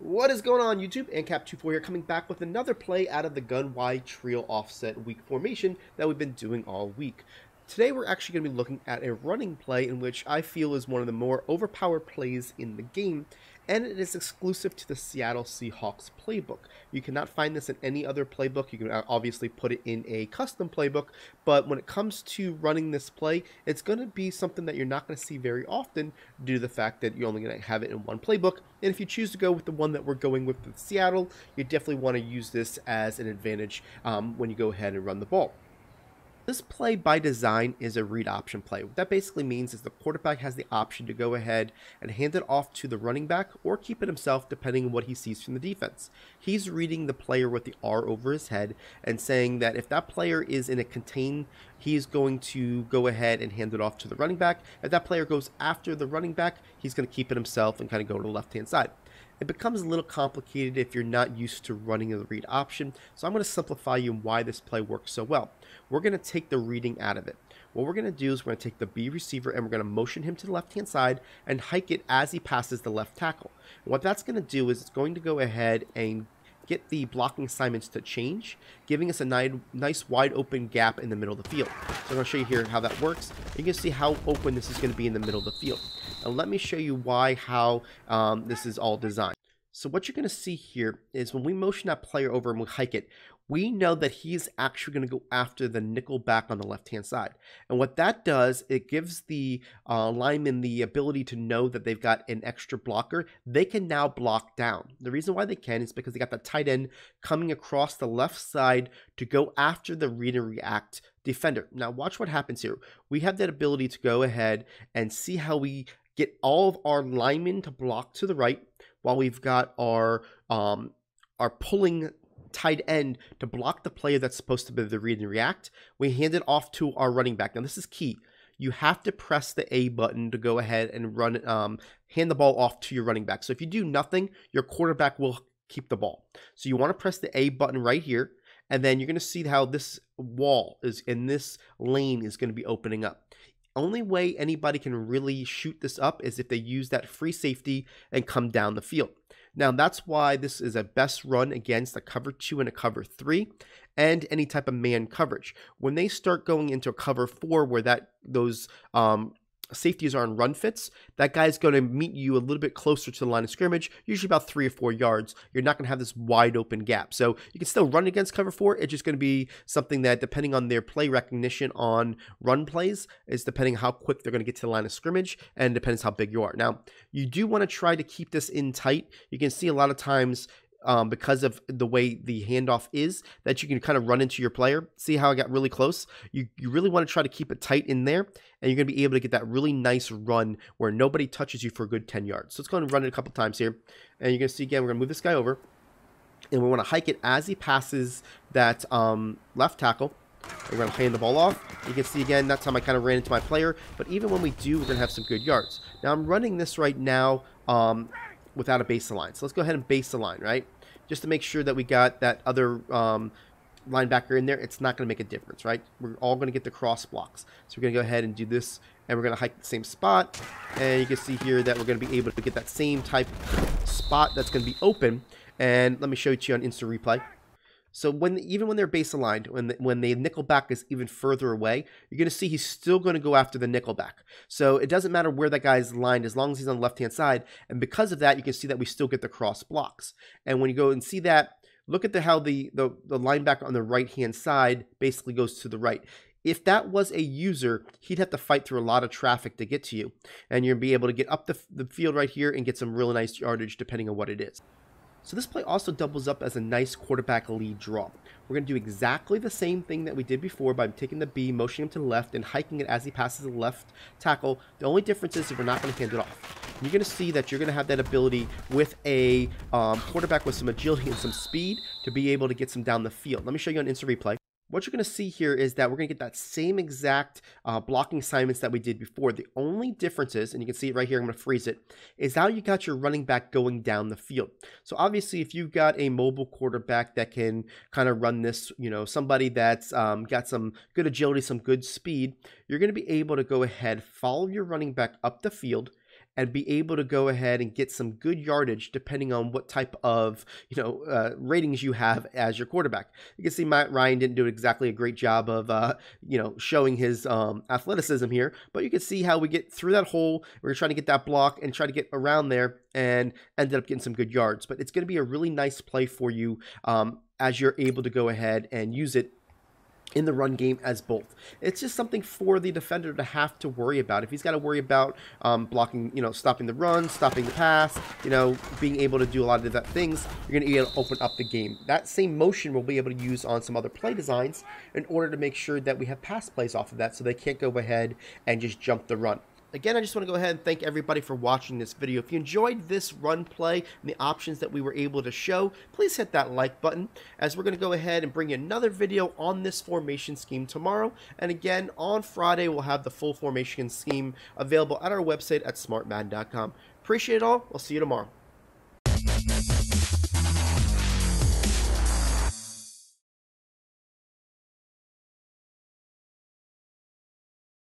What is going on, YouTube? AnCap24 here, coming back with another play out of the gun wide trio offset weak formation that we've been doing all week. Today we're actually going to be looking at a running play in which I feel is one of the more overpowered plays in the game, and it is exclusive to the Seattle Seahawks playbook. You cannot find this in any other playbook. You can obviously put it in a custom playbook, but when it comes to running this play, it's going to be something that you're not going to see very often due to the fact that you're only going to have it in one playbook. And if you choose to go with the one that we're going with Seattle, you definitely want to use this as an advantage when you go ahead and run the ball. This play by design is a read option play. What that basically means is the quarterback has the option to go ahead and hand it off to the running back or keep it himself depending on what he sees from the defense. He's reading the player with the R over his head and saying that if that player is in a contain, he's going to go ahead and hand it off to the running back. If that player goes after the running back, he's going to keep it himself and kind of go to the left-hand side. It becomes a little complicated if you're not used to running the read option, so I'm going to simplify you why this play works so well. We're going to take the reading out of it. What we're going to do is we're going to take the B receiver and we're going to motion him to the left-hand side and hike it as he passes the left tackle. And what that's going to do is it's going to go ahead and get the blocking assignments to change, giving us a nice wide open gap in the middle of the field. So I'm going to show you here how that works. You can see how open this is going to be in the middle of the field. Now let me show you how this is all designed. So what you're going to see here is when we motion that player over and we hike it, we know that he's actually going to go after the nickel back on the left-hand side. And what that does, it gives the lineman the ability to know that they've got an extra blocker. They can now block down. The reason why they can is because they got the tight end coming across the left side to go after the read and react defender. Now watch what happens here. We have that ability to go ahead and see how we get all of our linemen to block to the right, while we've got our pulling tight end to block the player that's supposed to be the read and react. We hand it off to our running back. Now this is key. You have to press the A button to go ahead and hand the ball off to your running back. So if you do nothing, your quarterback will keep the ball. So you want to press the A button right here, and then you're going to see how this wall is in this lane is going to be opening up. Only way anybody can really shoot this up is if they use that free safety and come down the field. Now that's why this is a best run against a cover 2 and a cover 3 and any type of man coverage. When they start going into a cover 4 where those safeties are on run fits, that guy's going to meet you a little bit closer to the line of scrimmage, usually about 3 or 4 yards. You're not going to have this wide open gap. So you can still run against cover 4. It's just going to be something that, depending on their play recognition on run plays, is depending how quick they're going to get to the line of scrimmage, and depends how big you are. Now, you do want to try to keep this in tight. You can see a lot of times, because of the way the handoff is, that you can kind of run into your player. See how I got really close? You really want to try to keep it tight in there, and you're going to be able to get that really nice run where nobody touches you for a good 10 yards. So let's go ahead and run it a couple times here. And you're going to see again, we're going to move this guy over, and we want to hike it as he passes that left tackle. We're going to hand the ball off. You can see again, that time I kind of ran into my player, but even when we do, we're going to have some good yards. Now I'm running this right now without a baseline. So let's go ahead and base the line, right? Just to make sure that we got that other linebacker in there. It's not going to make a difference, right? We're all going to get the cross blocks. So we're going to go ahead and do this, and we're going to hike the same spot. And you can see here that we're going to be able to get that same type spot that's going to be open. And let me show it to you on instant replay. So even when they're base aligned, when the nickel back is even further away, you're going to see he's still going to go after the nickel back. So it doesn't matter where that guy's lined as long as he's on the left-hand side. And because of that, you can see that we still get the cross blocks. And when you go and see that, look at how the linebacker on the right-hand side basically goes to the right. If that was a user, he'd have to fight through a lot of traffic to get to you. And you'll be able to get up the field right here and get some really nice yardage depending on what it is. So this play also doubles up as a nice quarterback lead draw. We're going to do exactly the same thing that we did before by taking the B, motioning him to the left, and hiking it as he passes the left tackle. The only difference is we're not going to hand it off. You're going to see that you're going to have that ability with a quarterback with some agility and some speed to be able to get some down the field. Let me show you on instant replay. What you're going to see here is that we're going to get that same exact blocking assignments that we did before. The only difference is, and you can see it right here, I'm going to freeze it, is how you got your running back going down the field. So obviously, if you've got a mobile quarterback that can kind of run this, somebody that's got some good agility, some good speed, you're going to be able to go ahead, follow your running back up the field, and be able to go ahead and get some good yardage depending on what type of ratings you have as your quarterback. You can see Matt Ryan didn't do exactly a great job of showing his athleticism here, but you can see how we get through that hole. We're trying to get that block and try to get around there, and ended up getting some good yards. But it's going to be a really nice play for you as you're able to go ahead and use it in the run game as both. It's just something for the defender to have to worry about. If he's got to worry about blocking, stopping the run, stopping the pass, being able to do a lot of that things, you're going to be able to open up the game. That same motion we'll be able to use on some other play designs in order to make sure that we have pass plays off of that so they can't go ahead and just jump the run. Again, I just want to go ahead and thank everybody for watching this video. If you enjoyed this run play and the options that we were able to show, please hit that like button, as we're going to go ahead and bring you another video on this formation scheme tomorrow. And again, on Friday, we'll have the full formation scheme available at our website at smartmadden.com. Appreciate it all. We'll see you tomorrow.